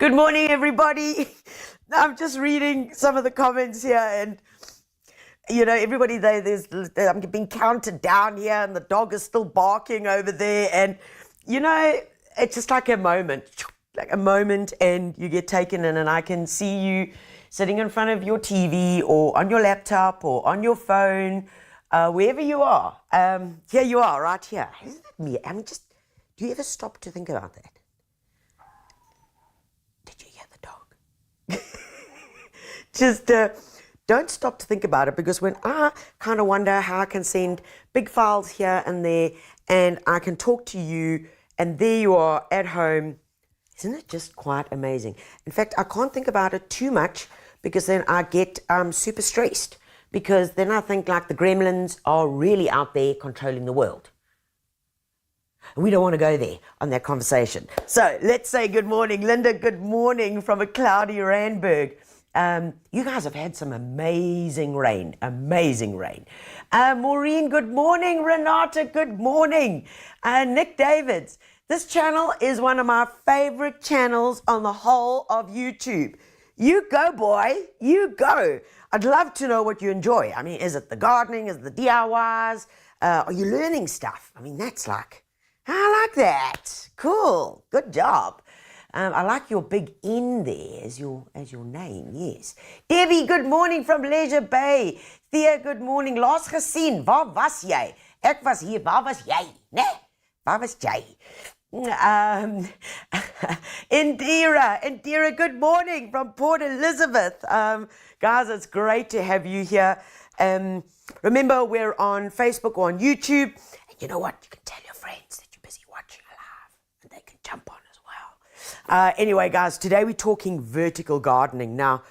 Good morning, everybody. I'm just reading some of the comments here, and everybody I'm being counted down here, and the dog is still barking over there, and it's just like a moment, and you get taken in, and I can see you sitting in front of your TV or on your laptop or on your phone, wherever you are. Here you are, right here. Isn't that me? Do you ever stop to think about that? Did you hear the dog? Just don't stop to think about it, because when I kind of wonder how I can send big files here and there, and I can talk to you, and there you are at home, isn't it just quite amazing? In fact, I can't think about it too much, because then I get super stressed, because then I think like the gremlins are really out there controlling the world. We don't want to go there on that conversation. So let's say good morning. Linda, good morning from a cloudy Randburg. You guys have had some amazing rain. Maureen, good morning. Renata, good morning. Nick Davids, this channel is one of my favorite channels on the whole of YouTube. You go, boy, you go. I'd love to know what you enjoy. I mean, is it the gardening? Is it the DIYs? Are you learning stuff? I mean, that's like, I like that. Cool. Good job. I like your big N there as your name, yes. Debbie, good morning from Leisure Bay. Thea, good morning. Laas gesien, waar was jy? Ek was hier, waar was jy? Ne? Waar was jy? Indira, good morning from Port Elizabeth. Guys, it's great to have you here. Remember, we're on Facebook or on YouTube. And you know what? You can tell your friends that you're busy watching live, and they can jump on as well. Anyway, guys, today we're talking vertical gardening. Now,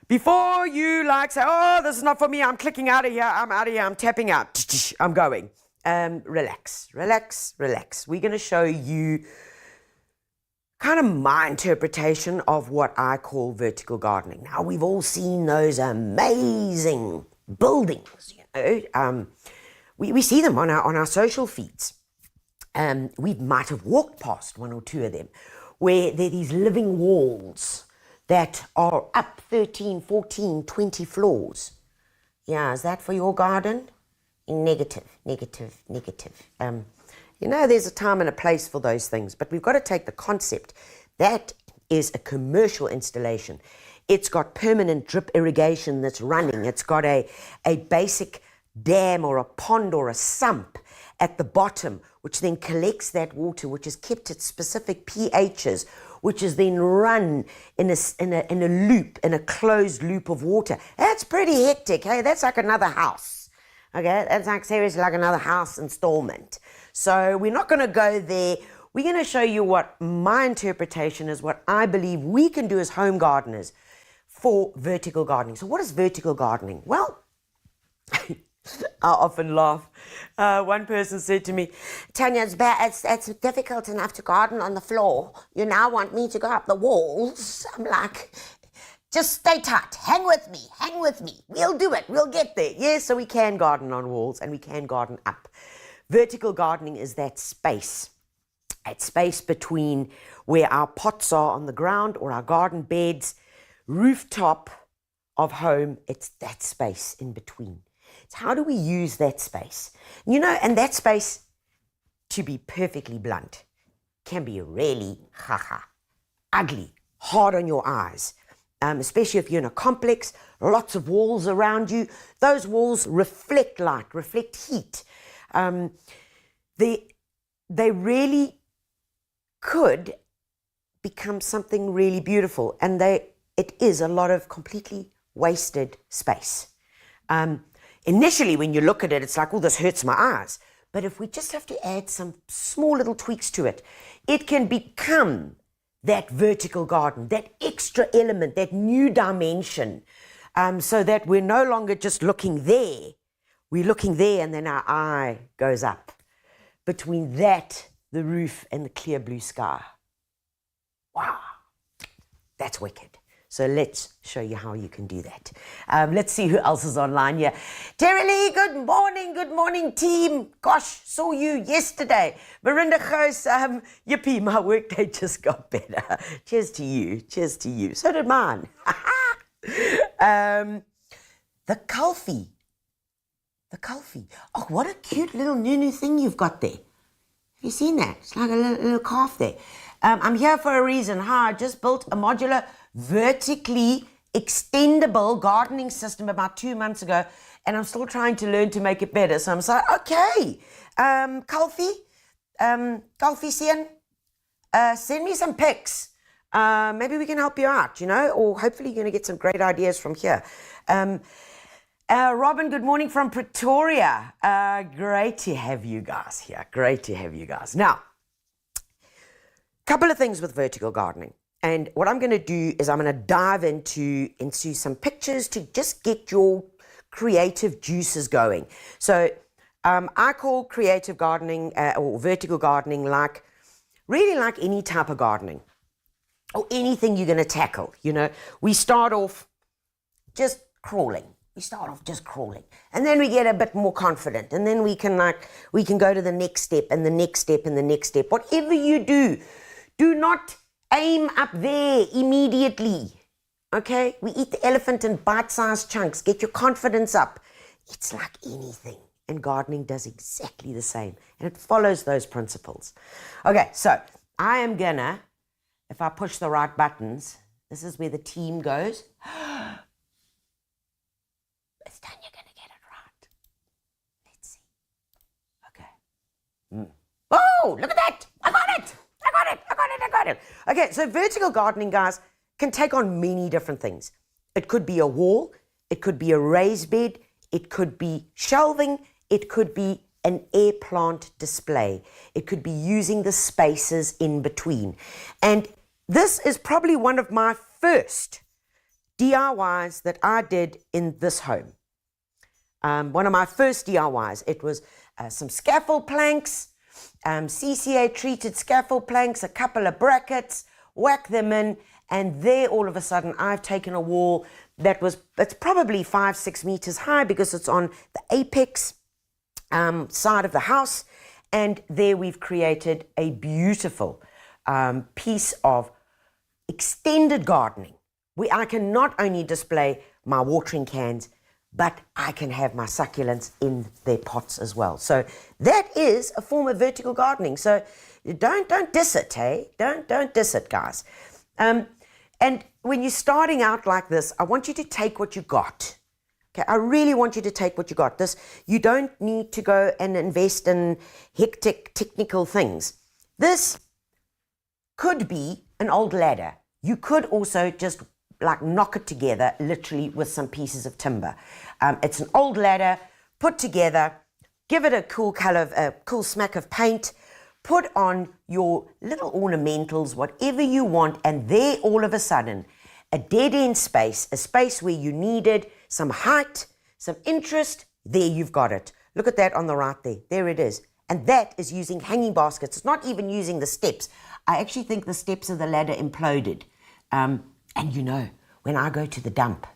before you say, oh, this is not for me, I'm clicking out of here, I'm tapping out, I'm going. Relax. We're going to show you kind of my interpretation of what I call vertical gardening. Now, we've all seen those amazing buildings, we see them on our social feeds. We might have walked past one or two of them, where there are these living walls that are up 13, 14, 20 floors. Yeah, is that for your garden? Negative. There's a time and a place for those things, but we've got to take the concept. That is a commercial installation. It's got permanent drip irrigation that's running. It's got a basic dam or a pond or a sump at the bottom, which then collects that water, which is kept at specific pHs, which is then run in a loop, in a closed loop of water. That's pretty hectic, hey? That's like another house. Okay, that's like seriously like another house installment. So we're not going to go there. We're going to show you what my interpretation is, what I believe we can do as home gardeners for vertical gardening. So what is vertical gardening? Well, I often laugh. One person said to me, Tanya, it's difficult enough to garden on the floor. You now want me to go up the walls? I'm like, just stay tight. Hang with me. We'll do it. We'll get there. Yes, so we can garden on walls and we can garden up. Vertical gardening is that space. That space between where our pots are on the ground or our garden beds, rooftop of home. It's that space in between. It's how do we use that space? And that space, to be perfectly blunt, can be really ugly, hard on your eyes. Especially if you're in a complex, lots of walls around you. Those walls reflect light, reflect heat. They really could become something really beautiful, and it is a lot of completely wasted space. Initially, when you look at it, it's like, oh, this hurts my eyes. But if we just have to add some small little tweaks to it, it can become that vertical garden, that extra element, that new dimension, so that we're no longer just looking there. We're looking there, and then our eye goes up. Between that, the roof, and the clear blue sky. Wow, that's wicked. So let's show you how you can do that. Let's see who else is online here. Terry Lee, good morning team. Gosh, saw you yesterday. Marinda Goos, yippee, my workday just got better. Cheers to you. So did mine. The Kulfi. Oh, what a cute little new thing you've got there. Have you seen that? It's like a little calf there. I'm here for a reason. I just built a modular, vertically extendable gardening system about 2 months ago, and I'm still trying to learn to make it better. So I'm like, okay, Kulfi Sian, send me some pics. Maybe we can help you out, or hopefully you're going to get some great ideas from here. Robin, good morning from Pretoria. Great to have you guys here. Now, couple of things with vertical gardening. And what I'm going to do is I'm going to dive into some pictures to just get your creative juices going. So I call creative gardening or vertical gardening really like any type of gardening or anything you're going to tackle. We start off just crawling. And then we get a bit more confident. And then we can go to the next step and the next step and the next step. Whatever you do, do not aim up there immediately. Okay? We eat the elephant in bite-sized chunks. Get your confidence up. It's like anything. And gardening does exactly the same. And it follows those principles. Okay, so I am gonna, if I push the right buttons, this is where the team goes. Is Tanya gonna get it right? Let's see. Okay. Oh, look at that! I got it! Okay, so vertical gardening, guys, can take on many different things. It could be a wall, it could be a raised bed, it could be shelving, it could be an air plant display. It could be using the spaces in between. And this is probably one of my first DIYs that I did in this home. One of my first DIYs. It was some scaffold planks, CCA treated scaffold planks, a couple of brackets, whack them in, and there all of a sudden I've taken a wall that's probably 5-6 meters high because it's on the apex side of the house, and there we've created a beautiful piece of extended gardening where I can not only display my watering cans, but I can have my succulents in their pots as well. So that is a form of vertical gardening. So don't diss it, hey? Don't diss it, guys. And when you're starting out like this, I want you to take what you got. Okay, I really want you to take what you got. You don't need to go and invest in hectic technical things. This could be an old ladder. You could also just knock it together literally with some pieces of timber. It's an old ladder put together. Give it a cool color, a cool smack of paint. Put on your little ornamentals, whatever you want, and there all of a sudden, a dead-end space, a space where you needed some height, some interest, there you've got it. Look at that on the right there. There it is. And that is using hanging baskets. It's not even using the steps. I actually think the steps of the ladder imploded. And when I go to the dump,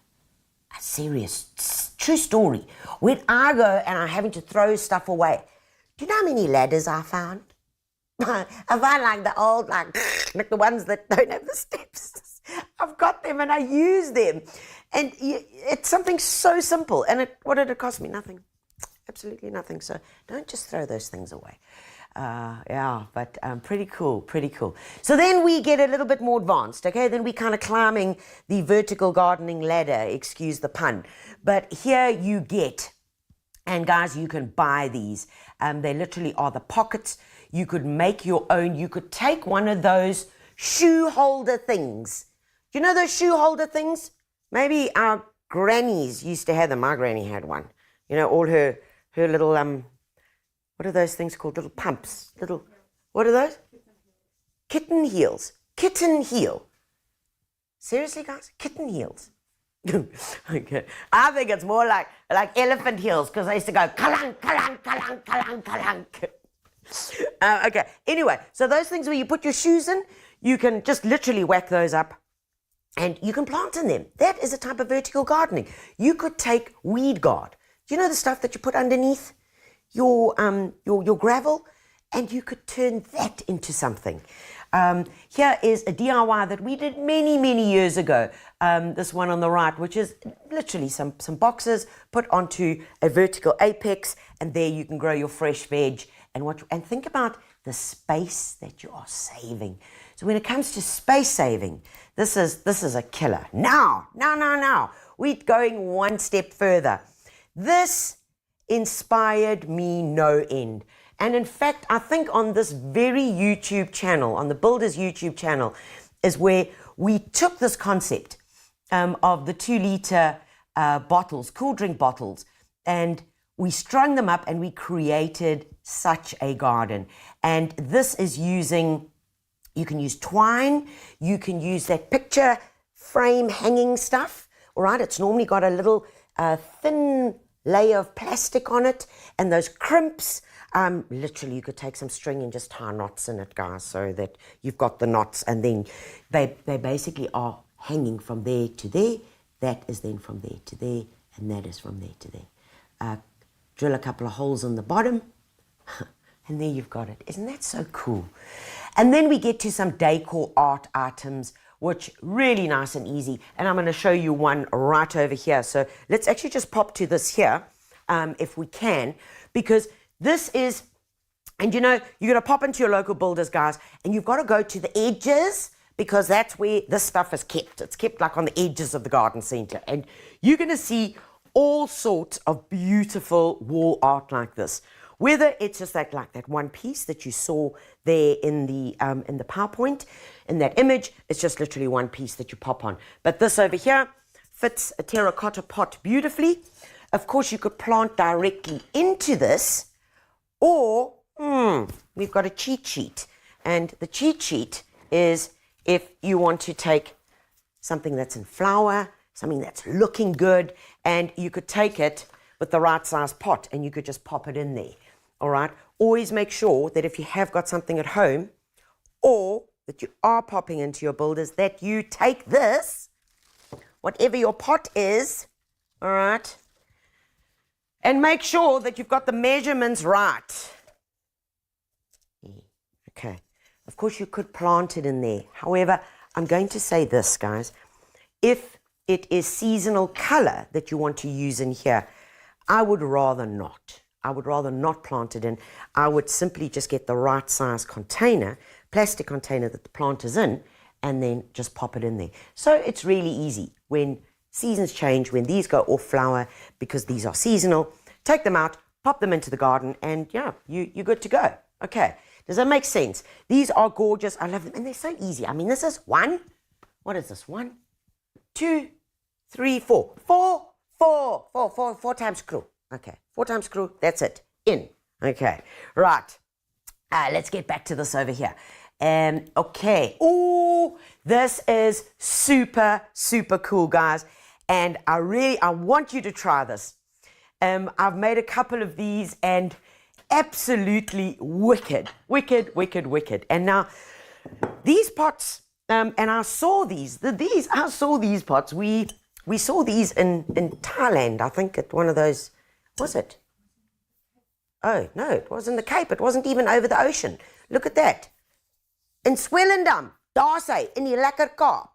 a serious, true story, when I go and I'm having to throw stuff away, do you know how many ladders I found? I find the old, like the ones that don't have the steps. I've got them and I use them. And it's something so simple. And what did it cost me? Nothing. Absolutely nothing. So don't just throw those things away. But pretty cool. So then we get a little bit more advanced, okay? Then we kind of climbing the vertical gardening ladder, excuse the pun. But here you get, and guys, you can buy these. They literally are the pockets. You could make your own. You could take one of those shoe holder things. You know those shoe holder things? Maybe our grannies used to have them. My granny had one. All her little, what are those things called? Little pumps. What are those? Kitten heels. Kitten heel. Seriously, guys? Kitten heels. Okay. I think it's more like elephant heels, because I used to go kalang, kalang, kalang, kalang, kalang. Okay. Anyway, so those things where you put your shoes in, you can just literally whack those up and you can plant in them. That is a type of vertical gardening. You could take weed guard. Do you know the stuff that you put underneath your gravel? And you could turn that into something. Here is a DIY that we did many, many years ago. This one on the right, which is literally some boxes put onto a vertical apex, and there you can grow your fresh veg. And think about the space that you are saving. So when it comes to space saving, this is a killer. Now, we're going one step further. This inspired me no end. And in fact, I think on this very YouTube channel, on the Builders YouTube channel, is where we took this concept of the 2-liter bottles, cool drink bottles, and we strung them up and we created such a garden. And this is using, you can use twine, you can use that picture frame hanging stuff, all right? It's normally got a little thin layer of plastic on it, and those crimps, literally you could take some string and just tie knots in it, guys, so that you've got the knots, and then they basically are hanging from there to there. That is then from there to there, and that is from there to there. Drill a couple of holes in the bottom, and there you've got it. Isn't that so cool? And then we get to some decor art items, which really nice and easy. And I'm going to show you one right over here. So let's actually just pop to this here, if we can, because this is, and you know, you're going to pop into your local builders, guys, and you've got to go to the edges, because that's where this stuff is kept. It's kept like on the edges of the garden center. And you're going to see all sorts of beautiful wall art like this. Whether it's just like that one piece that you saw there in the PowerPoint, in that image, it's just literally one piece that you pop on. But this over here fits a terracotta pot beautifully. Of course, you could plant directly into this, or we've got a cheat sheet. And the cheat sheet is if you want to take something that's in flower, something that's looking good, and you could take it with the right size pot and you could just pop it in there. All right. Always make sure that if you have got something at home, or that you are popping into your builders, that you take this, whatever your pot is, all right, and make sure that you've got the measurements right. Okay. Of course, you could plant it in there. However, I'm going to say this, guys. If it is seasonal color that you want to use in here, I would rather not. I would rather not plant it in. I would simply just get the right size container, plastic container that the plant is in, and then just pop it in there. So it's really easy. When seasons change, when these go off flower, because these are seasonal, take them out, pop them into the garden, and yeah, you're good to go. Okay, does that make sense? These are gorgeous. I love them, and they're so easy. I mean, this is one. What is this? 1, 2, 3, 4. 4 times screw. Okay, 4 times screw, that's it, in. Okay, right. Let's get back to this over here. Okay, oh, this is super, super cool, guys. And I want you to try this. I've made a couple of these, and absolutely wicked. And now, these pots, and I saw these pots, we saw these in Thailand, I think, at one of those. Was it? Oh, no, it was in the Cape. It wasn't even over the ocean. Look at that. In Swellendam, daar sy, in die lekker Kaap.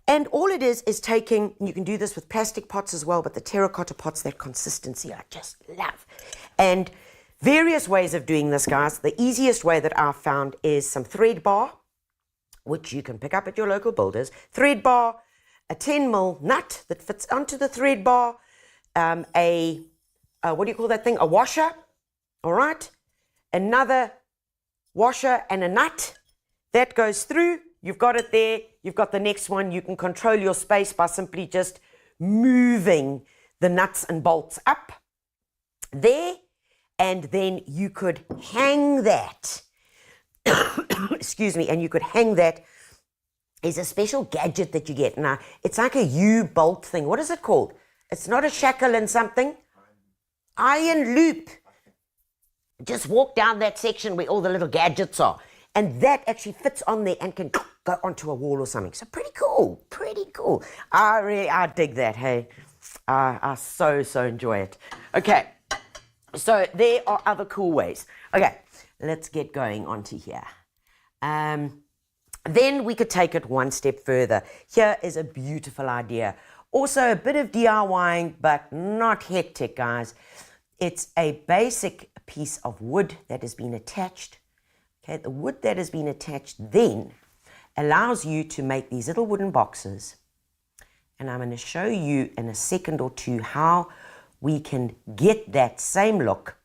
And all it is taking, you can do this with plastic pots as well, but the terracotta pots, that consistency I just love. And various ways of doing this, guys. The easiest way that I've found is some thread bar, which you can pick up at your local builders. Thread bar, a 10mm nut that fits onto the thread bar, what do you call that thing? A washer, all right? Another washer and a nut. That goes through. You've got it there. You've got the next one. You can control your space by simply just moving the nuts and bolts up there. And then you could hang that. Excuse me. And you could hang that. There's a special gadget that you get. Now, it's like a U-bolt thing. What is it called? It's not a shackle and something. Iron loop. Just walk down that section where all the little gadgets are. And that actually fits on there and can go onto a wall or something. So pretty cool, pretty cool. I dig that, hey. I so enjoy it. Okay, so there are other cool ways. Okay, let's get going onto here. Then we could take it one step further. Here is a beautiful idea. Also a bit of DIYing, but not hectic, guys. It's a basic piece of wood that has been attached. Okay, the wood that has been attached then allows you to make these little wooden boxes. And I'm going to show you in a second or two how we can get that same look.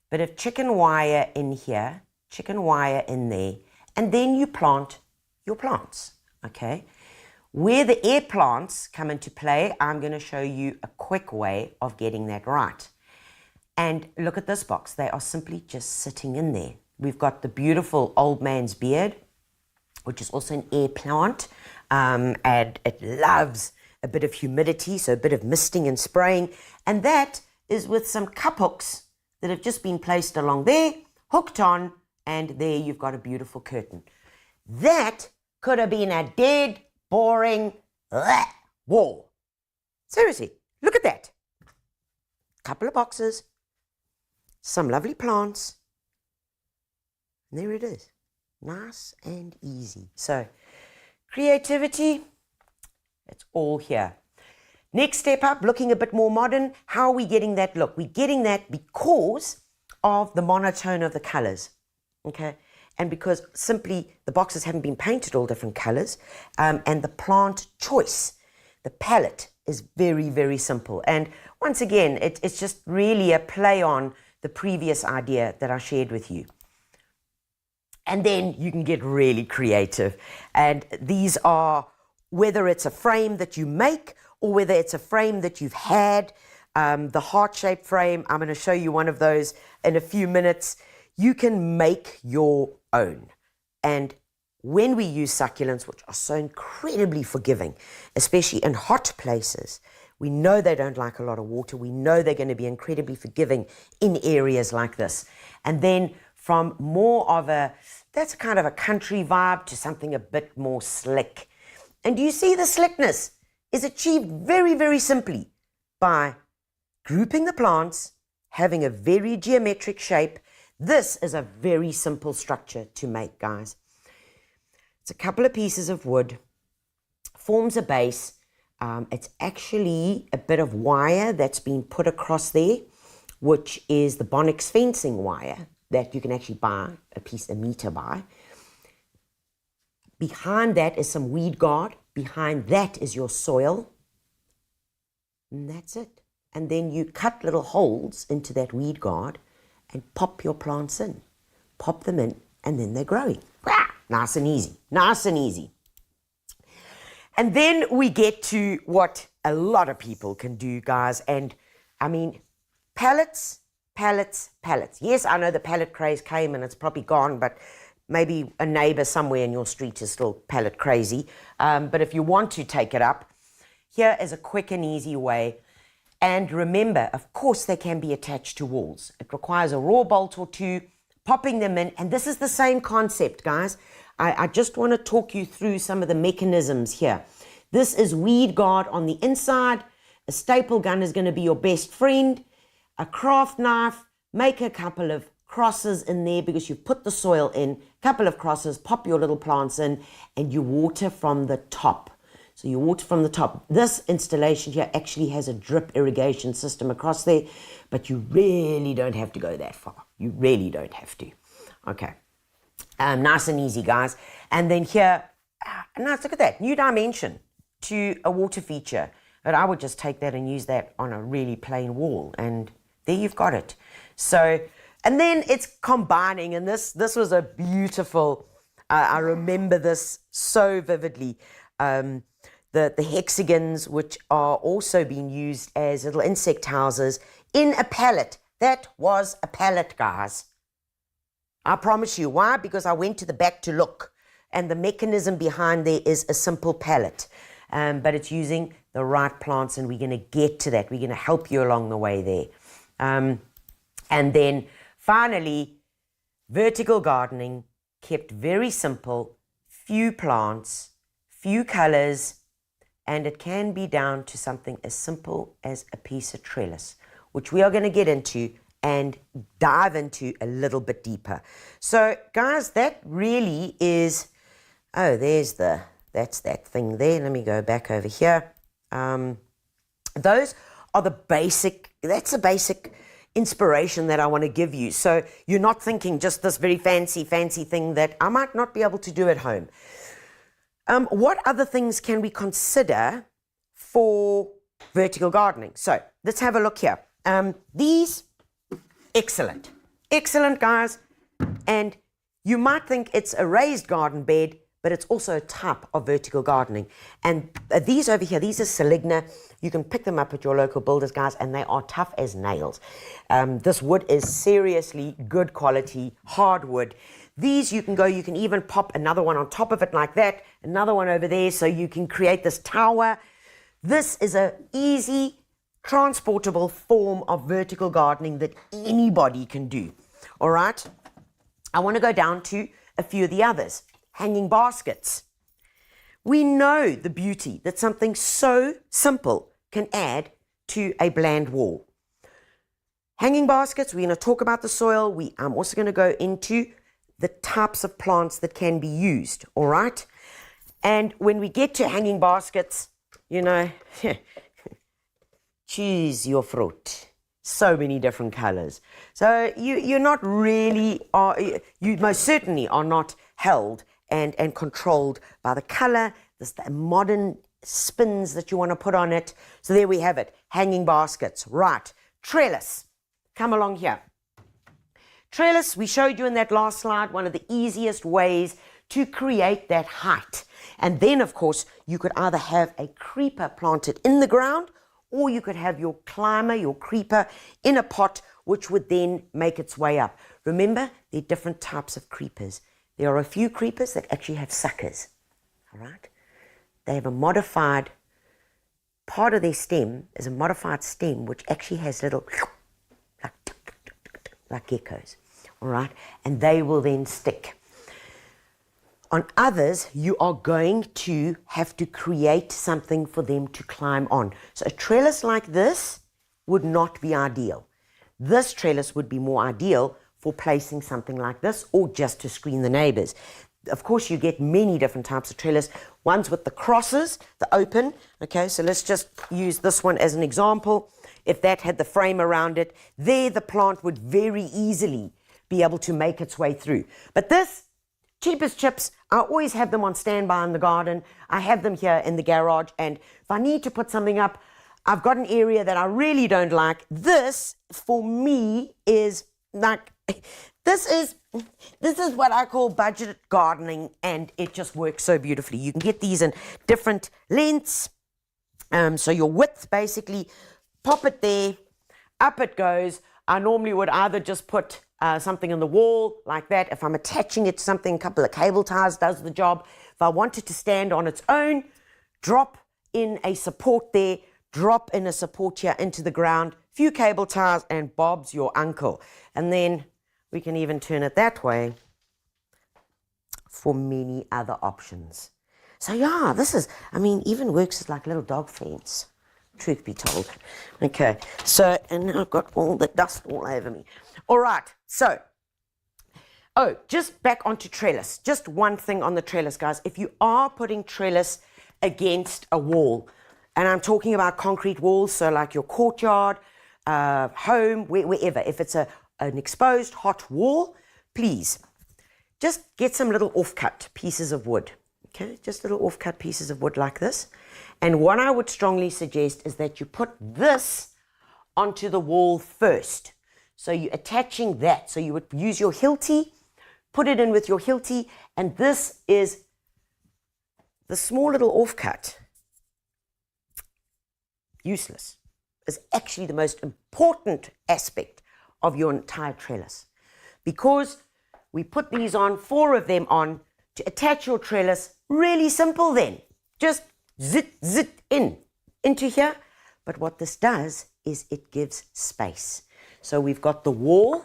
Bit of chicken wire in here, chicken wire in there, and then you plant your plants, okay? Where the air plants come into play, I'm going to show you a quick way of getting that right. And look at this box. They are simply just sitting in there. We've got the beautiful old man's beard, which is also an air plant, and it loves a bit of humidity, so a bit of misting and spraying. And that is with some cup hooks that have just been placed along there, hooked on, and there you've got a beautiful curtain. That could have been a dead, boring wall. Seriously, look at that. Couple of boxes, some lovely plants, and there it is. Nice and easy. So, creativity, it's all here. Next step up, looking a bit more modern. How are we getting that look? We're getting that because of the monotone of the colors, okay? And because simply the boxes haven't been painted all different colors, and the plant choice, the palette is very simple. And once again, it's just really a play on the previous idea that I shared with you. And then you can get really creative. And these are, whether it's a frame that you make or whether it's a frame that you've had, the heart-shaped frame, I'm going to show you one of those in a few minutes. You can make your own. And when we use succulents, which are so incredibly forgiving, especially in hot places, we know they don't like a lot of water. We know they're going to be incredibly forgiving in areas like this. And then from more of that's kind of a country vibe to something a bit more slick. And you see the slickness is achieved very simply by grouping the plants, having a very geometric shape. This is a very simple structure to make, guys. It's a couple of pieces of wood, forms a base. It's actually a bit of wire that's been put across there, which is the Bonix fencing wire that you can actually buy a meter by. Behind that is some weed guard. Behind that is your soil. And that's it. And then you cut little holes into that weed guard and pop your plants in. Pop them in, and then they're growing. Nice and easy. Nice and easy. And then we get to what a lot of people can do, guys. And I mean, pallets. Yes, I know the pallet craze came and it's probably gone, but maybe a neighbor somewhere in your street is still pallet crazy. But if you want to take it up, here is a quick and easy way. And remember, of course, they can be attached to walls. It requires a raw bolt or two, popping them in. And this is the same concept, guys. I just want to talk you through some of the mechanisms here. This is weed guard on the inside. A staple gun is going to be your best friend. A craft knife, make a couple of crosses in there because you've put the soil in, a couple of crosses, pop your little plants in, and you water from the top. So you water from the top. This installation here actually has a drip irrigation system across there, but you really don't have to go that far. You really don't have to. Okay. Nice and easy, guys. And then here, nice, look at that, new dimension to a water feature. But I would just take that and use that on a really plain wall, and there you've got it. So, and then it's combining, and this was a beautiful, I remember this so vividly. The hexagons, which are also being used as little insect houses in a pallet. That was a pallet, guys. I promise you. Why? Because I went to the back to look, and the mechanism behind there is a simple pallet. But it's using the right plants, and we're going to get to that. We're going to help you along the way there. And then finally, vertical gardening, kept very simple, few plants, few colors, and it can be down to something as simple as a piece of trellis, which we are going to get into and dive into a little bit deeper. So guys, that really is, oh, that's that thing there. Let me go back over here. Those are that's a basic inspiration that I want to give you. So you're not thinking just this very fancy thing that I might not be able to do at home. What other things can we consider for vertical gardening? So let's have a look here. These, excellent guys. And you might think it's a raised garden bed, but it's also a type of vertical gardening. And these over here, these are Seligna. You can pick them up at your local builders, guys, and they are tough as nails. This wood is seriously good quality, hardwood. These you can even pop another one on top of it like that, another one over there, so you can create this tower. This is an easy, transportable form of vertical gardening that anybody can do. All right? I want to go down to a few of the others. Hanging baskets. We know the beauty that something so simple can add to a bland wall. Hanging baskets, we're going to talk about the soil. I'm also going to go into the types of plants that can be used, all right? And when we get to hanging baskets, you know, choose your fruit. So many different colors. So you're not really, you most certainly are not held and controlled by the color, the modern spins that you want to put on it. So there we have it, hanging baskets. Right, trellis, come along here. Trellis, we showed you in that last slide, one of the easiest ways to create that height. And then, of course, you could either have a creeper planted in the ground, or you could have your climber, your creeper, in a pot, which would then make its way up. Remember, there are different types of creepers. There are a few creepers that actually have suckers, all right? They have a modified, part of their stem is a modified stem, which actually has little, like geckos, all right? And they will then stick. On others, you are going to have to create something for them to climb on. So a trellis like this would not be ideal. This trellis would be more ideal for placing something like this, or just to screen the neighbors. Of course, you get many different types of trellis. Ones with the crosses, the open. Okay, so let's just use this one as an example. If that had the frame around it, there the plant would very easily be able to make its way through. But this, cheap as chips, I always have them on standby in the garden. I have them here in the garage, and if I need to put something up, I've got an area that I really don't like. This, for me, is like, this is what I call budget gardening, and it just works so beautifully. You can get these in different lengths. So your width, basically, pop it there, up it goes. I normally would either just put something on the wall like that. If I'm attaching it to something, a couple of cable ties does the job. If I want it to stand on its own, drop in a support there, drop in a support here into the ground, few cable ties, and Bob's your uncle. And then we can even turn it that way for many other options. So yeah, this is, I mean, even works as like a little dog fence, truth be told. Okay, so, and now I've got all the dust all over me. All right, so, just back onto trellis. Just one thing on the trellis, guys. If you are putting trellis against a wall, and I'm talking about concrete walls, so like your courtyard, home, wherever. If it's an exposed hot wall, please just get some little off-cut pieces of wood. Okay, just little off-cut pieces of wood like this. And what I would strongly suggest is that you put this onto the wall first. So you're attaching that. So you would use your hilti, put it in with your hilti, and this is the small little off-cut. Useless. Is actually the most important aspect of your entire trellis, because we put these on, 4 of them on, to attach your trellis. Really simple then. Just zit into here. But what this does is it gives space. So we've got the wall,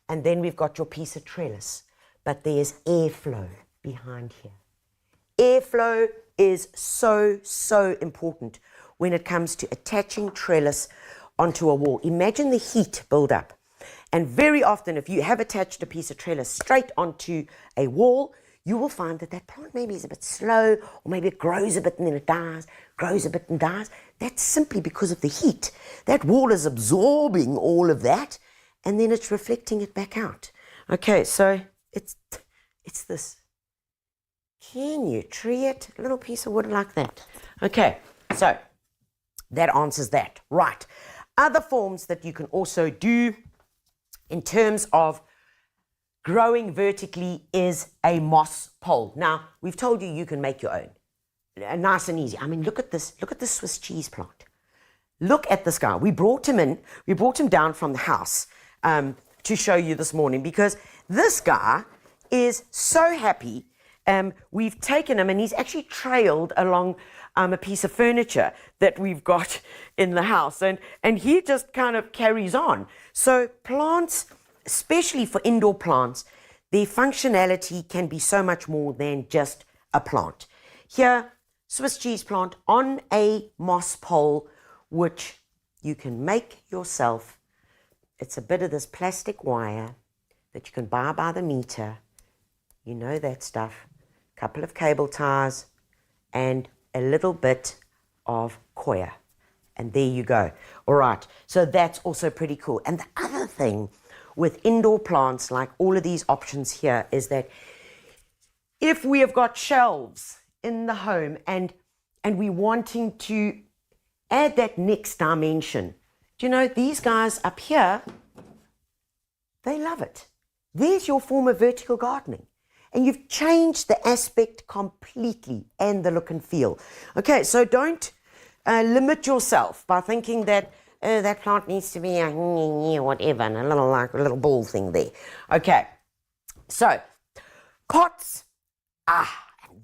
and then we've got your piece of trellis, but there's airflow behind here. Airflow is so, so important when it comes to attaching trellis onto a wall. Imagine the heat build up. And very often, if you have attached a piece of trellis straight onto a wall, you will find that that plant maybe is a bit slow, or maybe it grows a bit and then it dies, grows a bit and dies. That's simply because of the heat. That wall is absorbing all of that, and then it's reflecting it back out. Okay, so it's this. Can you tree it? A little piece of wood like that. Okay, so that answers that. Right. Other forms that you can also do in terms of growing vertically is a moss pole. Now, we've told you you can make your own. Nice and easy. I mean, look at this. Look at this Swiss cheese plant. Look at this guy. We brought him down from the house to show you this morning because this guy is so happy. We've taken him and he's actually trailed along a piece of furniture that we've got in the house, and he just kind of carries on. So plants, especially for indoor plants, their functionality can be so much more than just a plant. Here, Swiss cheese plant on a moss pole, which you can make yourself. It's a bit of this plastic wire that you can buy by the meter. You know that stuff. A couple of cable ties and a little bit of coir. And there you go. All right. So that's also pretty cool. And the other thing with indoor plants, like all of these options here, is that if we have got shelves in the home and we're wanting to add that next dimension, do you know, these guys up here, they love it. There's your form of vertical gardening. And you've changed the aspect completely and the look and feel. Okay, so don't limit yourself by thinking that that plant needs to be a whatever, and a little ball thing there. Okay, so cots.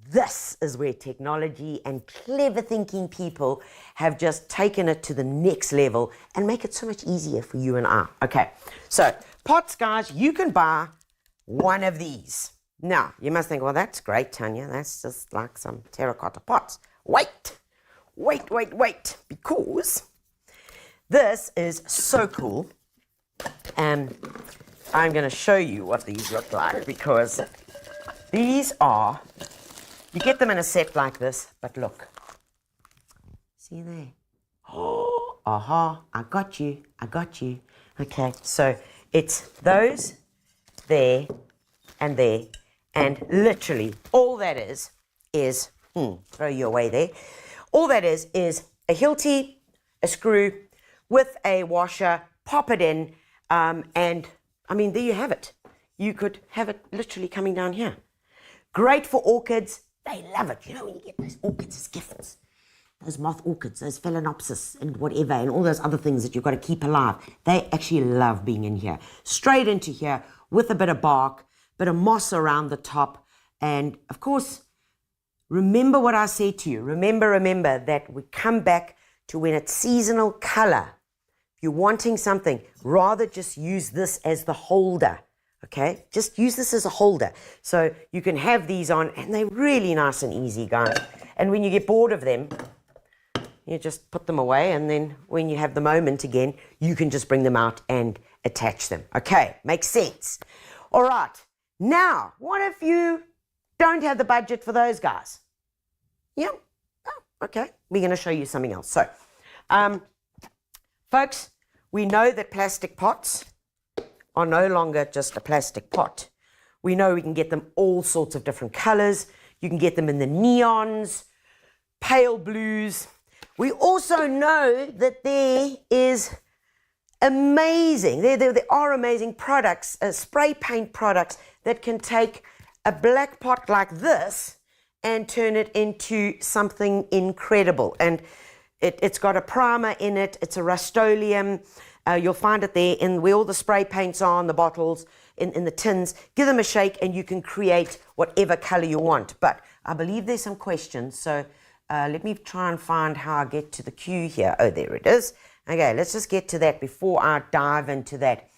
This is where technology and clever thinking people have just taken it to the next level and make it so much easier for you and I. Okay, so pots, guys, you can buy one of these. Now, you must think, well, that's great, Tanya. That's just like some terracotta pots. Wait, because this is so cool. And I'm going to show you what these look like, because these are, you get them in a set like this, but look. See there? Oh, aha, I got you. Okay, so it's those, there, and there. And literally, all that is throw you away there. All that is a Hilti, a screw with a washer, pop it in, and I mean, there you have it. You could have it literally coming down here. Great for orchids. They love it. You know, when you get those orchids as gifts, those moth orchids, those phalaenopsis and whatever, and all those other things that you've got to keep alive, they actually love being in here. Straight into here with a bit of bark, bit of moss around the top. And of course, remember what I said to you. Remember that we come back to when it's seasonal color. If you're wanting something, rather just use this as the holder. Okay, just use this as a holder. So you can have these on, and they're really nice and easy, guys. And when you get bored of them, you just put them away, and then when you have the moment again, you can just bring them out and attach them. Okay, makes sense. All right. Now, what if you don't have the budget for those guys? Yeah, oh, okay. We're going to show you something else. So, folks, we know that plastic pots are no longer just a plastic pot. We know we can get them all sorts of different colors. You can get them in the neons, pale blues. We also know that there is amazing, there are amazing products, spray paint products that can take a black pot like this and turn it into something incredible. And it's got a primer in it. It's a Rust-Oleum. You'll find it there in where all the spray paints are on the bottles, in the tins. Give them a shake and you can create whatever color you want. But I believe there's some questions. So let me try and find how I get to the queue here. Oh, there it is. Okay, let's just get to that before I dive into that.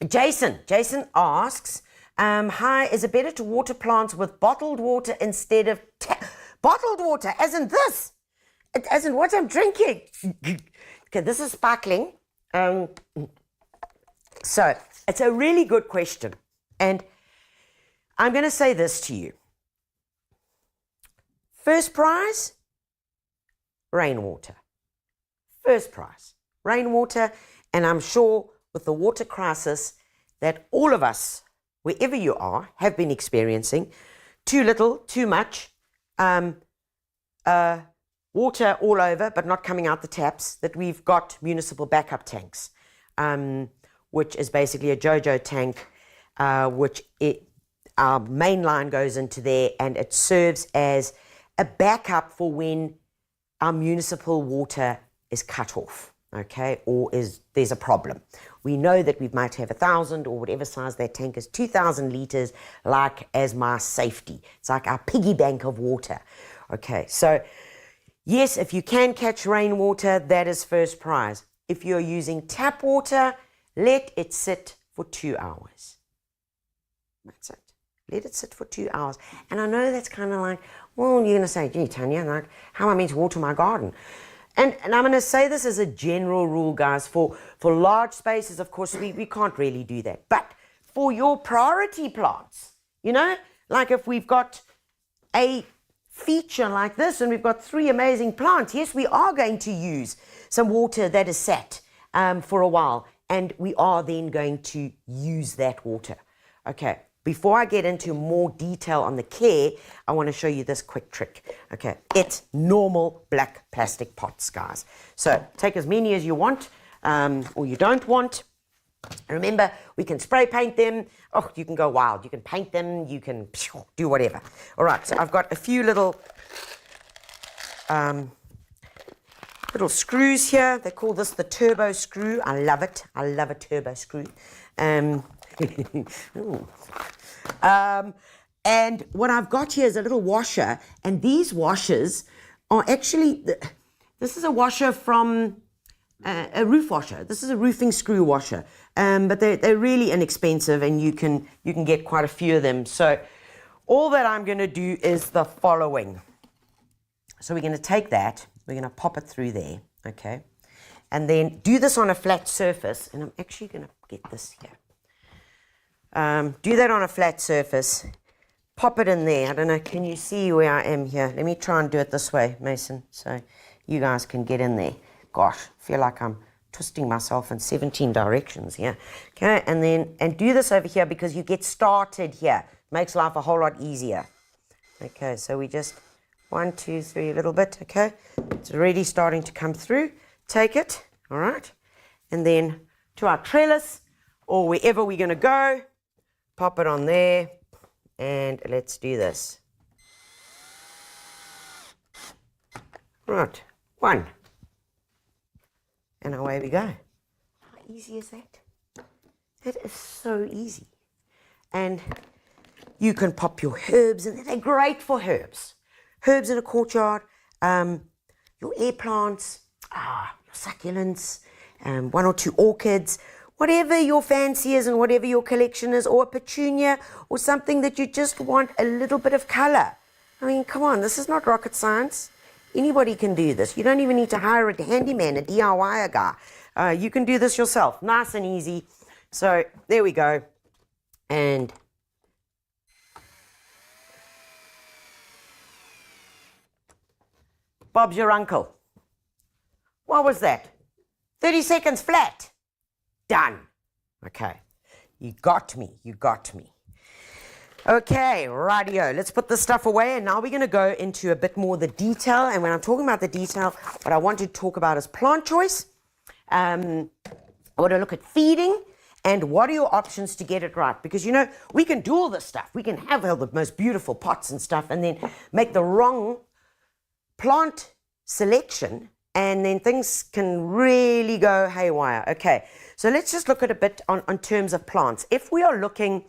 Jason asks, Hi, is it better to water plants with bottled water instead of bottled water? As in this, as in what I'm drinking. Okay, this is sparkling. So it's a really good question, and I'm going to say this to you. First prize, rainwater. First prize, rainwater, and I'm sure with the water crisis that all of us, wherever you are, have been experiencing, too little, too much, water all over but not coming out the taps, that we've got municipal backup tanks, which is basically a JoJo tank, our main line goes into there, and it serves as a backup for when our municipal water is cut off, okay, or there's a problem. We know that we might have 1,000 or whatever size that tank is, 2,000 litres, like as my safety. It's like our piggy bank of water. Okay, so yes, if you can catch rainwater, that is first prize. If you're using tap water, let it sit for 2 hours. That's it. Let it sit for 2 hours. And I know that's kind of like, well, you're going to say, gee, Tanya, like, how am I meant to water my garden? And I'm going to say this as a general rule, guys. For large spaces, of course, we can't really do that. But for your priority plants, you know, like if we've got a feature like this and we've got 3 amazing plants, yes, we are going to use some water that is sat for a while, and we are then going to use that water. Okay, before I get into more detail on the care, I want to show you this quick trick. Okay, it's normal black plastic pots, guys. So take as many as you want, or you don't want. Remember, we can spray paint them. Oh, you can go wild. You can paint them. You can do whatever. All right, so I've got a few little screws here. They call this the turbo screw. I love it. I love a turbo screw. And what I've got here is a little washer, and these washers are actually, this is a washer from a roof washer. This is a roofing screw washer, but they're really inexpensive, and you can get quite a few of them. So all that I'm going to do is the following. So we're going to take that, we're going to pop it through there, okay, and then do this on a flat surface, and I'm actually going to get this here. Do that on a flat surface, pop it in there. I don't know, can you see where I am here? Let me try and do it this way, Mason, so you guys can get in there. Gosh, I feel like I'm twisting myself in 17 directions here. Okay, and do this over here because you get started here. Makes life a whole lot easier. Okay, so we just 1, 2, 3, a little bit, okay? It's already starting to come through. Take it, all right? And then to our trellis or wherever we're going to go, pop it on there, and let's do this. Right, 1. And away we go. How easy is that? That is so easy. And you can pop your herbs in there. They're great for herbs. Herbs in a courtyard, your air plants, your succulents, 1 or 2 orchids, whatever your fancy is and whatever your collection is, or a petunia or something that you just want a little bit of color. I mean, come on, this is not rocket science. Anybody can do this. You don't even need to hire a handyman, a DIY guy. You can do this yourself, nice and easy. So there we go. And Bob's your uncle. What was that? 30 seconds flat. Done. Okay. You got me. You got me. Okay, rightio. Let's put this stuff away, and now we're going to go into a bit more the detail. And when I'm talking about the detail, what I want to talk about is plant choice. I want to look at feeding and what are your options to get it right. Because, you know, we can do all this stuff. We can have all the most beautiful pots and stuff and then make the wrong plant selection, and then things can really go haywire. Okay, so let's just look at a bit on terms of plants. If we are looking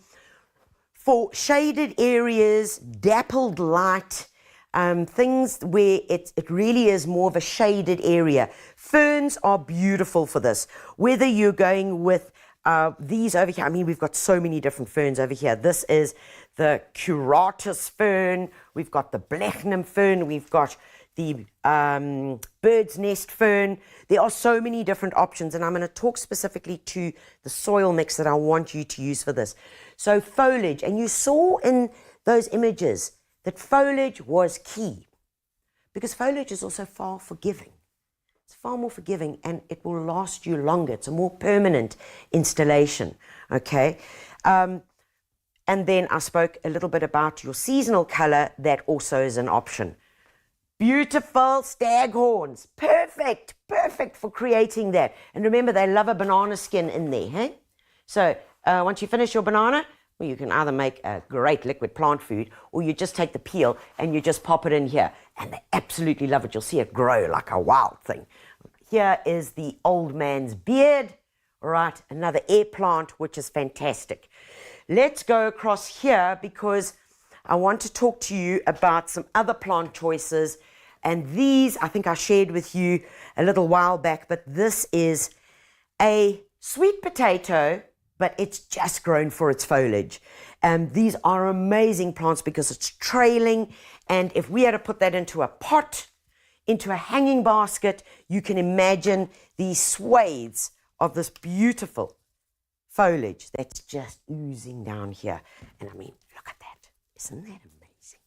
for shaded areas, dappled light, things where it really is more of a shaded area, ferns are beautiful for this. Whether you're going with These over here, I mean, we've got so many different ferns over here. This is the curatus fern. We've got the blechnum fern. We've got the bird's nest fern. There are so many different options, and I'm going to talk specifically to the soil mix that I want you to use for this. So foliage, and you saw in those images that foliage was key, because foliage is also far forgiving. It's far more forgiving, and it will last you longer. It's a more permanent installation, okay? And then I spoke a little bit about your seasonal color. That also is an option. Beautiful staghorns. Perfect for creating that. And remember, they love a banana skin in there, hey? So once you finish your banana, well, you can either make a great liquid plant food, or you just take the peel and you just pop it in here. And they absolutely love it. You'll see it grow like a wild thing. Here is the old man's beard. All right, another air plant, which is fantastic. Let's go across here, because I want to talk to you about some other plant choices. And these, I think I shared with you a little while back, but this is a sweet potato, but it's just grown for its foliage. And these are amazing plants because it's trailing. And if we had to put that into a pot, into a hanging basket, you can imagine these swathes of this beautiful foliage that's just oozing down here. And I mean, look at that. Isn't that amazing?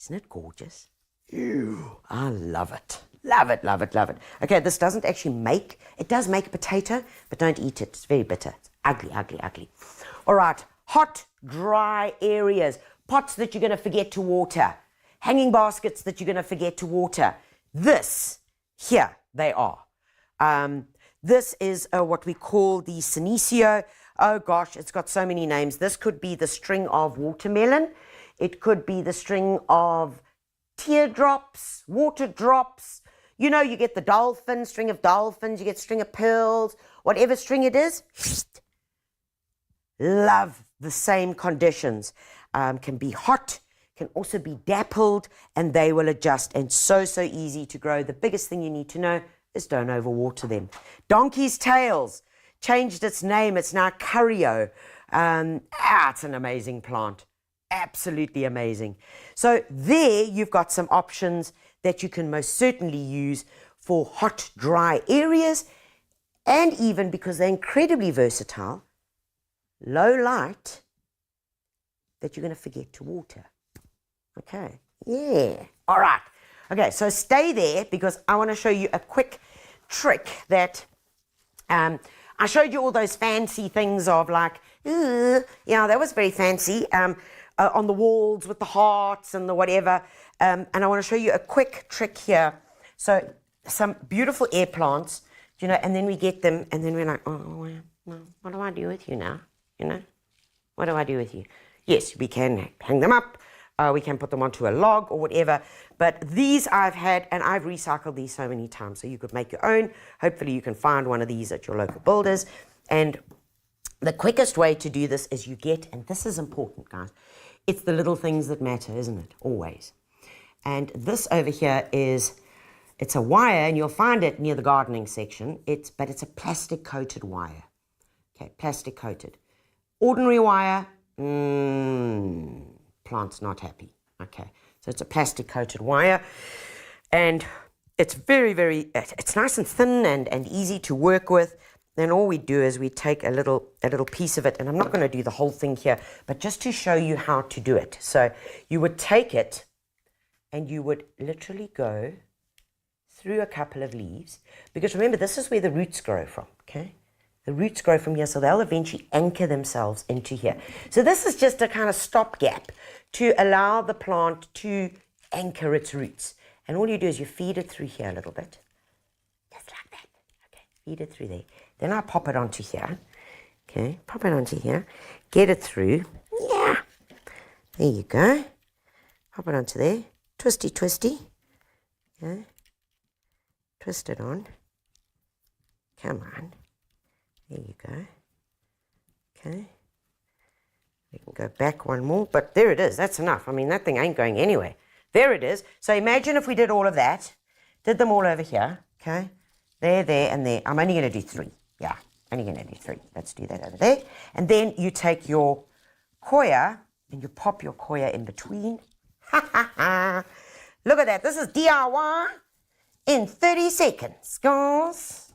Isn't it gorgeous? Ew, I love it. Love it, love it, love it. Okay, this doesn't actually make, it does make a potato, but don't eat it. It's very bitter. It's ugly, ugly, ugly. All right, hot, dry areas. Pots that you're going to forget to water. Hanging baskets that you're going to forget to water. This, here they are. This is what we call the Senecio. Oh gosh, it's got so many names. This could be the string of watermelon. It could be the string of teardrops, water drops. You know, you get the dolphin, string of dolphins, you get string of pearls, whatever string it is. Love the same conditions. Can be hot, can also be dappled, and they will adjust, and so easy to grow. The biggest thing you need to know is don't overwater them. Donkey's tails changed its name. It's now Curio. It's an amazing plant. Absolutely amazing. So there you've got some options that you can most certainly use for hot, dry areas, and even because they're incredibly versatile, low light, that you're going to forget to water. Okay. Yeah. All right. Okay, so stay there, because I want to show you a quick trick that I showed you all those fancy things of like, yeah, that was very fancy, on the walls with the hearts and the whatever. And I want to show you a quick trick here. So some beautiful air plants, you know, and then we get them, and then we're like, oh, well, what do I do with you now? You know, what do I do with you? Yes, we can hang them up. We can put them onto a log or whatever. But these I've had, and I've recycled these so many times. So you could make your own. Hopefully you can find one of these at your local builders. And the quickest way to do this is you get, and this is important, guys, it's the little things that matter, isn't it? Always. And this over here is, it's a wire, and you'll find it near the gardening section. But it's a plastic coated wire. Okay, plastic coated. Ordinary wire, plant's not happy. Okay, so it's a plastic coated wire, and it's it's nice and thin and easy to work with. Then all we do is we take a little piece of it, and I'm not going to do the whole thing here, but just to show you how to do it. So you would take it, and you would literally go through a couple of leaves, because remember, this is where the roots grow from, okay? The roots grow from here, so they'll eventually anchor themselves into here. So this is just a kind of stopgap to allow the plant to anchor its roots. And all you do is you feed it through here a little bit. Just like that. Okay, feed it through there. Then I pop it onto here. Okay, pop it onto here. Get it through. Yeah. There you go. Pop it onto there. Twisty, twisty. Okay. Twist it on. Come on. There you go. Okay. We can go back one more, but there it is. That's enough. I mean, that thing ain't going anywhere. There it is. So imagine if we did all of that, did them all over here, okay? There, and there. I'm only going to do 3. Yeah. Only going to do 3. Let's do that over there. And then you take your coir and you pop your coir in between. Ha ha ha. Look at that. This is DIY in 30 seconds, guys.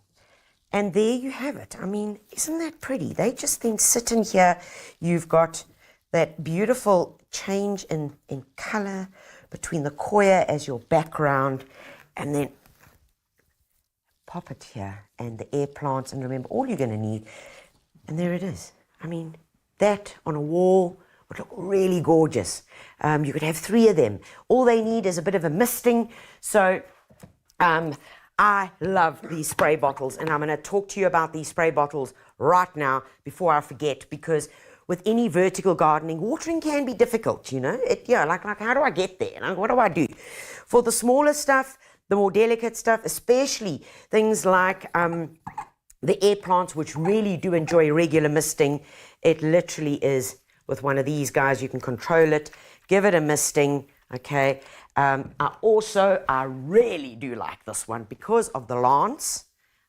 And there you have it. I mean, isn't that pretty? They just then sit in here. You've got that beautiful change in color between the coir as your background, and then pop it here and the air plants. And remember, all you're going to need, and there it is. I mean, that on a wall would look really gorgeous. You could have 3 of them. All they need is a bit of a misting. So I love these spray bottles, and I'm going to talk to you about these spray bottles right now before I forget, because with any vertical gardening, watering can be difficult, you know. Like how do I get there? Like, what do I do? For the smaller stuff, the more delicate stuff, especially things like the air plants, which really do enjoy regular misting, it literally is with one of these guys. You can control it, give it a misting, okay. I really do like this one because of the lance,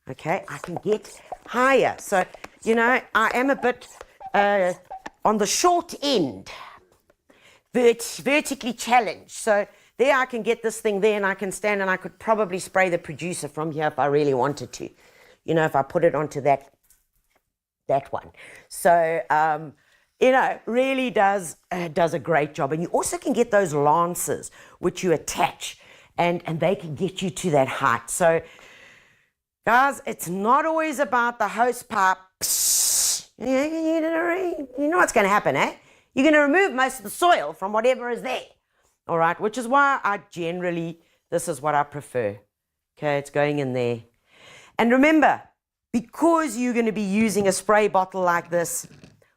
okay. I can get higher. So, you know, I am a bit on the short end, vertically challenged. So there I can get this thing there, and I can stand, and I could probably spray the producer from here if I really wanted to, you know, if I put it onto that one. So, you know, really does a great job. And you also can get those lances which you attach, and they can get you to that height. So, guys, it's not always about the hose pipe. You know what's going to happen, eh? You're going to remove most of the soil from whatever is there. All right, which is why this is what I prefer. Okay, it's going in there. And remember, because you're going to be using a spray bottle like this,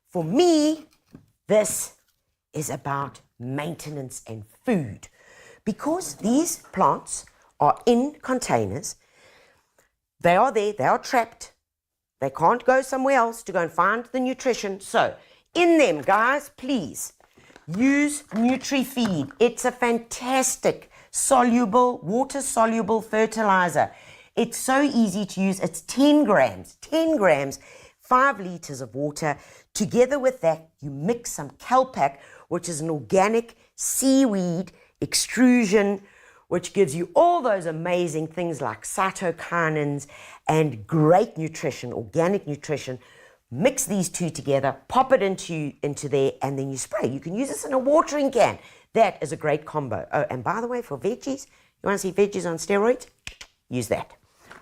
for me, this is about maintenance and food. Because these plants are in containers, they are there, they are trapped. They can't go somewhere else to go and find the nutrition. So in them, guys, please use Nutri-Feed. It's a fantastic water-soluble fertilizer. It's so easy to use. It's 10 grams, 5 liters of water. Together with that, you mix some Calpac, which is an organic seaweed extrusion, which gives you all those amazing things like cytokinins and great nutrition, organic nutrition. Mix these 2 together, pop it into there, and then you spray. You can use this in a watering can. That is a great combo. Oh, and by the way, for veggies, you want to see veggies on steroids? Use that.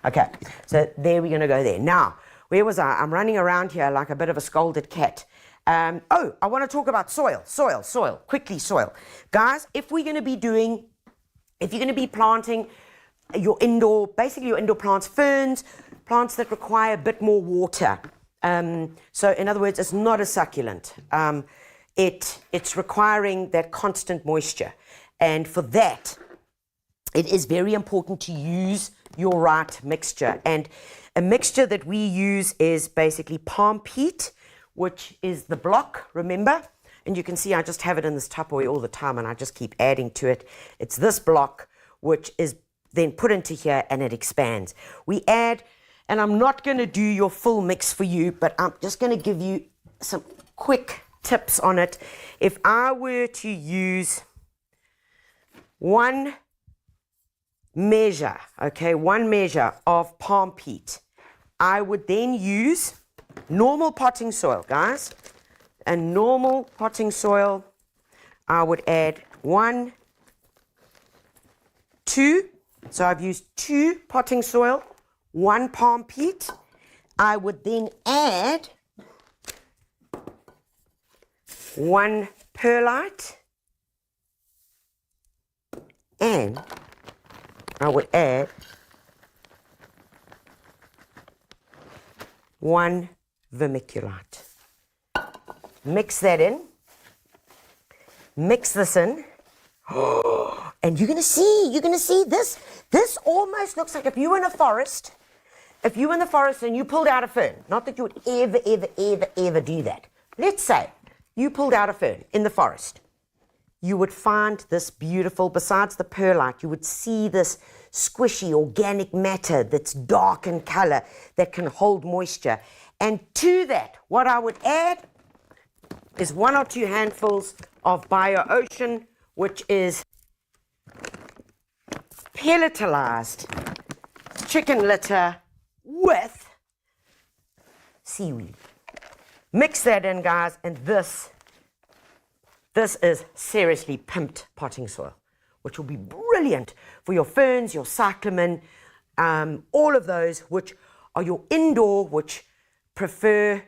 Okay, so there we're going to go there. Now, where was I? I'm running around here like a bit of a scolded cat. I want to talk about soil. Quickly, soil. Guys, if you're going to be planting your indoor plants, ferns, plants that require a bit more water. So in other words, it's not a succulent. It's requiring that constant moisture. And for that, it is very important to use your right mixture. And a mixture that we use is basically palm peat, which is the block, remember? And you can see I just have it in this Tupperware all the time, and I just keep adding to it. It's this block, which is then put into here, and it expands. We add, and I'm not going to do your full mix for you, but I'm just going to give you some quick tips on it. If I were to use one measure of palm peat, I would then use normal potting soil, guys. And normal potting soil, I would add 1, 2. So I've used 2 potting soil, 1 palm peat. I would then add 1 perlite, and I would add 1 vermiculite. Mix that in. Mix this in. And you're going to see this. This almost looks like if you were in a forest, and you pulled out a fern. Not that you would ever do that. Let's say you pulled out a fern in the forest. You would find this beautiful, besides the perlite, you would see this squishy organic matter that's dark in color, that can hold moisture. And to that, what I would add is 1 or 2 handfuls of Bio-Ocean, which is pelletized chicken litter with seaweed. Mix that in, guys, and this is seriously pimped potting soil, which will be brilliant for your ferns, your cyclamen, all of those which are your indoor, which prefer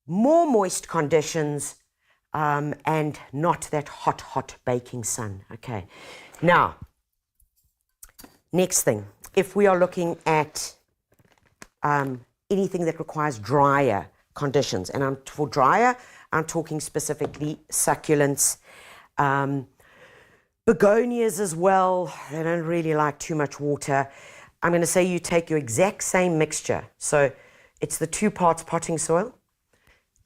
more moist conditions and not that hot baking sun. Okay, now, next thing, if we are looking at anything that requires drier conditions, and for drier, I'm talking specifically succulents, begonias as well. They don't really like too much water. I'm going to say you take your exact same mixture. So it's the 2 parts potting soil.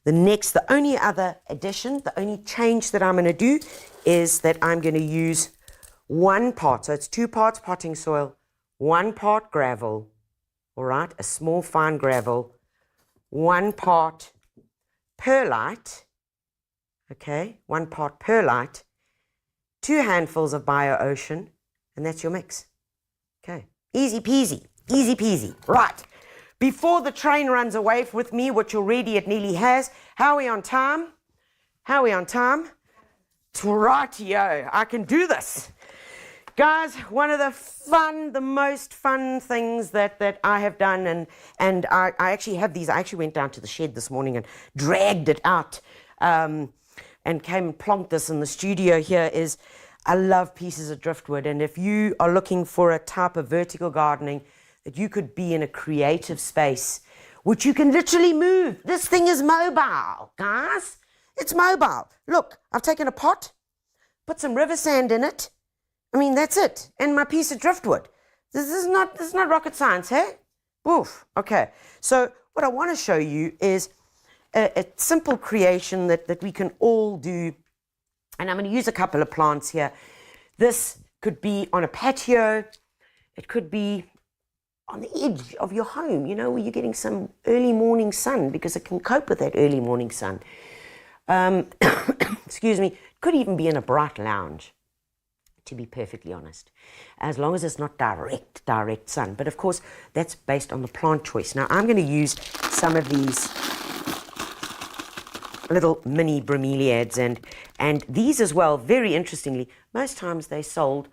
The only other addition, the only change that I'm going to do is that I'm going to use 1 part. So it's 2 parts potting soil, 1 part gravel, all right, a small fine gravel, 1 part perlite, okay, 1 part perlite, 2 handfuls of Bio-Ocean, and that's your mix. Okay, easy peasy, easy peasy. Right, before the train runs away with me, which already it nearly has, how are we on time? How are we on time? Rightio, I can do this. Guys, one of the most fun things that I have done, and I actually have these. I actually went down to the shed this morning and dragged it out and came and plonked this in the studio here, is I love pieces of driftwood. And if you are looking for a type of vertical gardening that you could be in a creative space, which you can literally move. This thing is mobile, guys. It's mobile. Look, I've taken a pot, put some river sand in it. I mean, that's it. And my piece of driftwood. This is not rocket science, hey? Oof. Okay. So what I want to show you is a simple creation that we can all do. And I'm going to use a couple of plants here. This could be on a patio. It could be on the edge of your home, you know, where you're getting some early morning sun, because it can cope with that early morning sun. Excuse me. It could even be in a bright lounge, to be perfectly honest, as long as it's not direct sun. But of course, that's based on the plant choice. Now, I'm going to use some of these little mini bromeliads, and these as well, very interestingly, most times they sold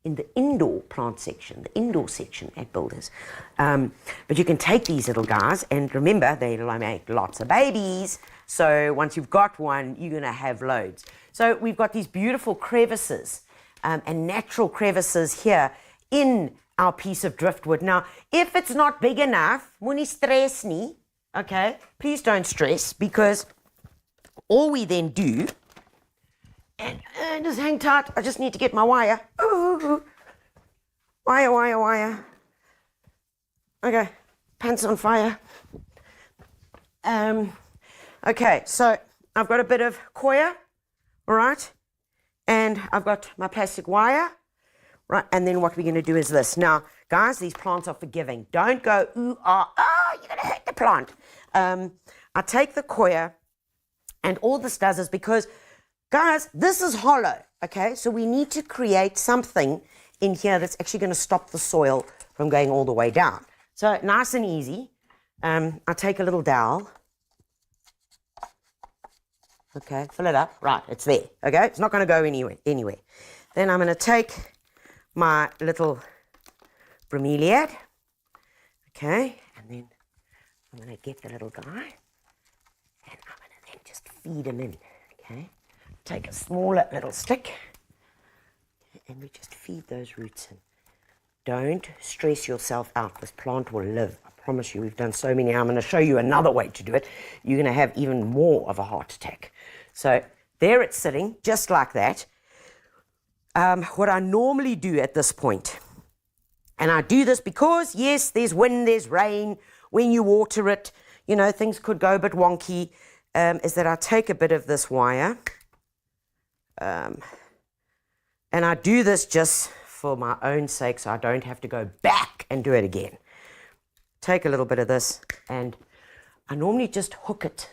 in the indoor plant section, the indoor section at Builders. But you can take these little guys, and remember, they make lots of babies. So once you've got one, you're going to have loads. So we've got these beautiful crevices and natural crevices here in our piece of driftwood. Now, if it's not big enough, moenie stress nie, okay? Please don't stress, because all we then do, and just hang tight, I just need to get my wire. Ooh, wire. Okay, pants on fire. Okay, so I've got a bit of coir, all right? And I've got my plastic wire, right? And then what we're going to do is this. Now, guys, these plants are forgiving. Don't go, ooh, you're going to hurt the plant. I take the coir, and all this does is, because, guys, this is hollow, okay? So we need to create something in here that's actually going to stop the soil from going all the way down. So nice and easy. I take a little dowel. Okay, fill it up. Right, it's there. Okay, it's not going to go anywhere. Then I'm going to take my little bromeliad. Okay, and then I'm going to get the little guy, and I'm going to then just feed him in. Okay, take a smaller little stick, and we just feed those roots in. Don't stress yourself out. This plant will live. I promise you, we've done so many. I'm going to show you another way to do it. You're going to have even more of a heart attack. So there it's sitting, just like that. What I normally do at this point, and I do this because, yes, there's wind, there's rain. When you water it, you know, things could go a bit wonky, is that I take a bit of this wire, and I do this just for my own sake so I don't have to go back and do it again. Take a little bit of this, and I normally just hook it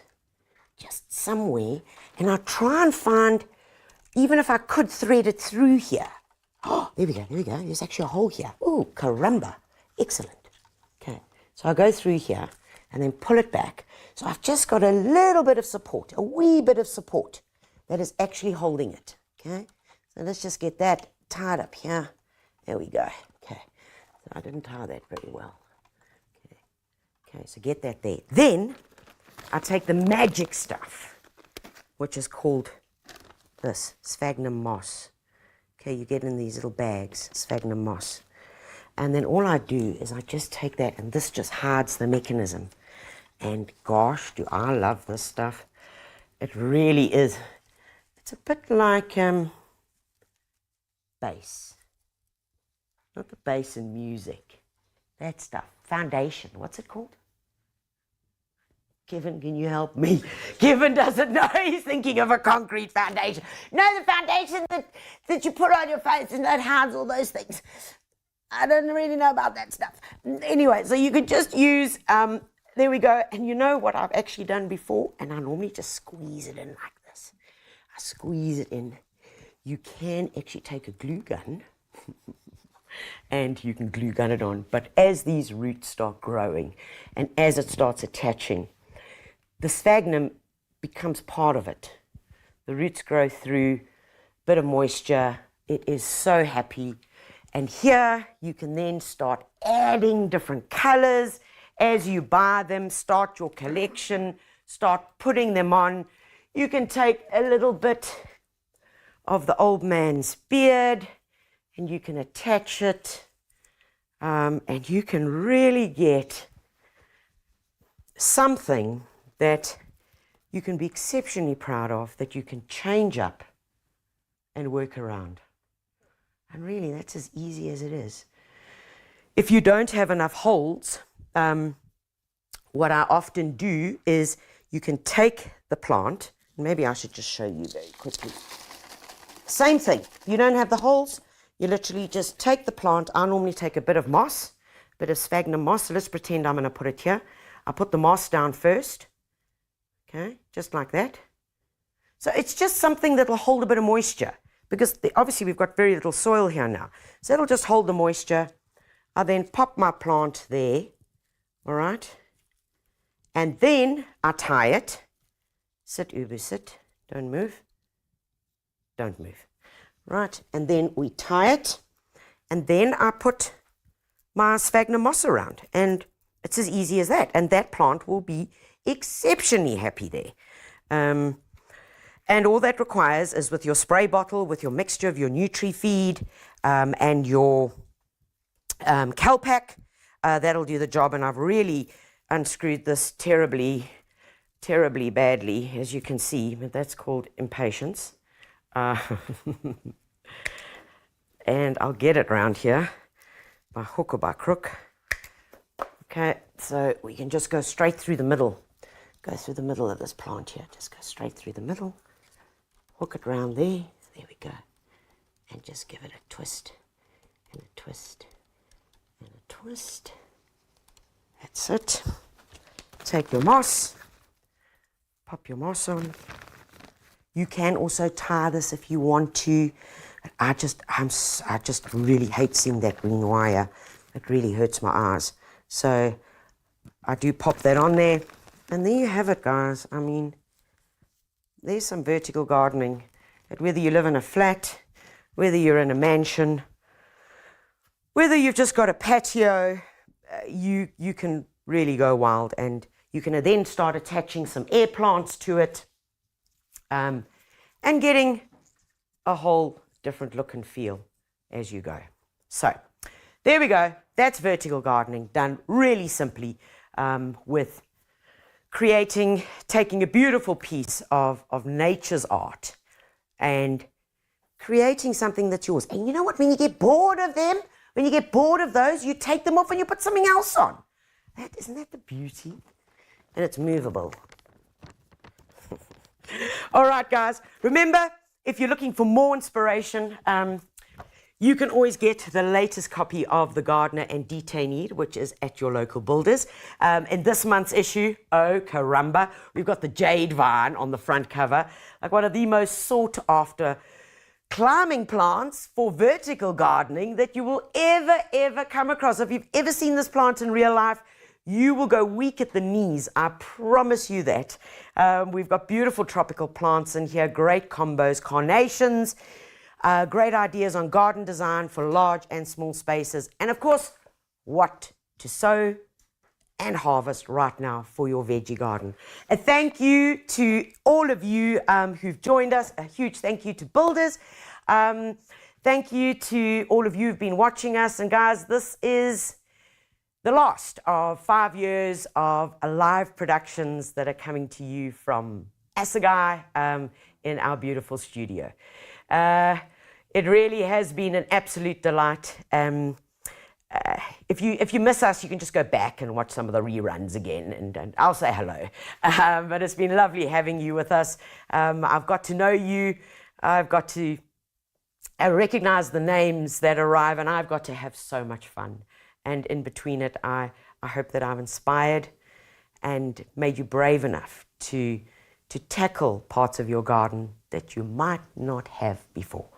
just somewhere, and I try and find, even if I could thread it through here. Oh, there we go, there's actually a hole here. Oh, caramba, excellent. Okay, so I go through here and then pull it back. So I've just got a little bit of support, a wee bit of support that is actually holding it. Okay, so let's just get that tied up here. There we go. Okay, so I didn't tie that very well. Okay, so get that there. Then I take the magic stuff, which is called this, sphagnum moss. Okay, you get in these little bags, sphagnum moss. And then all I do is I just take that, and this just hides the mechanism. And gosh, do I love this stuff. It really is. It's a bit like bass. Not the bass in music. That stuff. Foundation. What's it called? Kevin, can you help me? Kevin doesn't know. He's thinking of a concrete foundation. No, the foundation that you put on your face and that hides all those things. I don't really know about that stuff. Anyway, so you could just use, there we go. And you know what I've actually done before? And I normally just squeeze it in like this. I squeeze it in. You can actually take a glue gun and you can glue gun it on. But as these roots start growing and as it starts attaching, the sphagnum becomes part of it. The roots grow through, bit of moisture. It is so happy. And here you can then start adding different colors as you buy them, start your collection, start putting them on. You can take a little bit of the old man's beard and you can attach it, and you can really get something that you can be exceptionally proud of, that you can change up and work around. And really, that's as easy as it is. If you don't have enough holes, what I often do is you can take the plant, maybe I should just show you very quickly. Same thing, you don't have the holes, you literally just take the plant. I normally take a bit of moss, a bit of sphagnum moss. So let's pretend I'm going to put it here. I put the moss down first. Okay, just like that. So it's just something that will hold a bit of moisture, because obviously we've got very little soil here now. So it'll just hold the moisture. I then pop my plant there, all right? And then I tie it. Sit, Ubu, sit. Don't move. Don't move. Right, and then we tie it. And then I put my sphagnum moss around. And it's as easy as that. And that plant will be exceptionally happy there. And all that requires is with your spray bottle, with your mixture of your Nutri-Feed and your Calpac, that'll do the job. And I've really unscrewed this terribly badly, as you can see. But that's called impatience. And I'll get it round here by hook or by crook. Okay, so we can just go straight through the middle. Go through the middle of this plant here. Just go straight through the middle. Hook it round there. There we go. And just give it a twist. And a twist. And a twist. That's it. Take your moss. Pop your moss on. You can also tie this if you want to. I just really hate seeing that green wire. It really hurts my eyes. So I do pop that on there. And there you have it, guys. I mean, there's some vertical gardening. Whether you live in a flat, whether you're in a mansion, whether you've just got a patio, you can really go wild. And you can then start attaching some air plants to it, and getting a whole different look and feel as you go. So there we go. That's vertical gardening done really simply, with taking a beautiful piece of nature's art and creating something that's yours. And you know what? When you get bored of them, when you get bored of those, you take them off and you put something else on. Isn't that the beauty? And it's movable. All right, guys. Remember, if you're looking for more inspiration, You can always get the latest copy of The Gardener and Detainee, which is at your local builders. In this month's issue, oh caramba, we've got the jade vine on the front cover, like one of the most sought after climbing plants for vertical gardening that you will ever come across. If you've ever seen this plant in real life, you will go weak at the knees. I promise you that. We've got beautiful tropical plants in here, great combos, carnations, great ideas on garden design for large and small spaces, and of course, what to sow and harvest right now for your veggie garden. A thank you to all of you who've joined us. A huge thank you to builders. Thank you to all of you who've been watching us. And guys, this is the last of 5 years of live productions that are coming to you from Assegai in our beautiful studio. It really has been an absolute delight. If you miss us, you can just go back and watch some of the reruns again, and I'll say hello. But it's been lovely having you with us. I've got to know you. I've got to recognize the names that arrive, and I've got to have so much fun. And in between it, I hope that I've inspired and made you brave enough to tackle parts of your garden that you might not have before.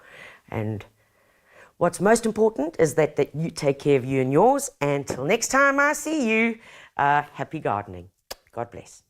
And what's most important is that you take care of you and yours. Until next time I see you, happy gardening. God bless.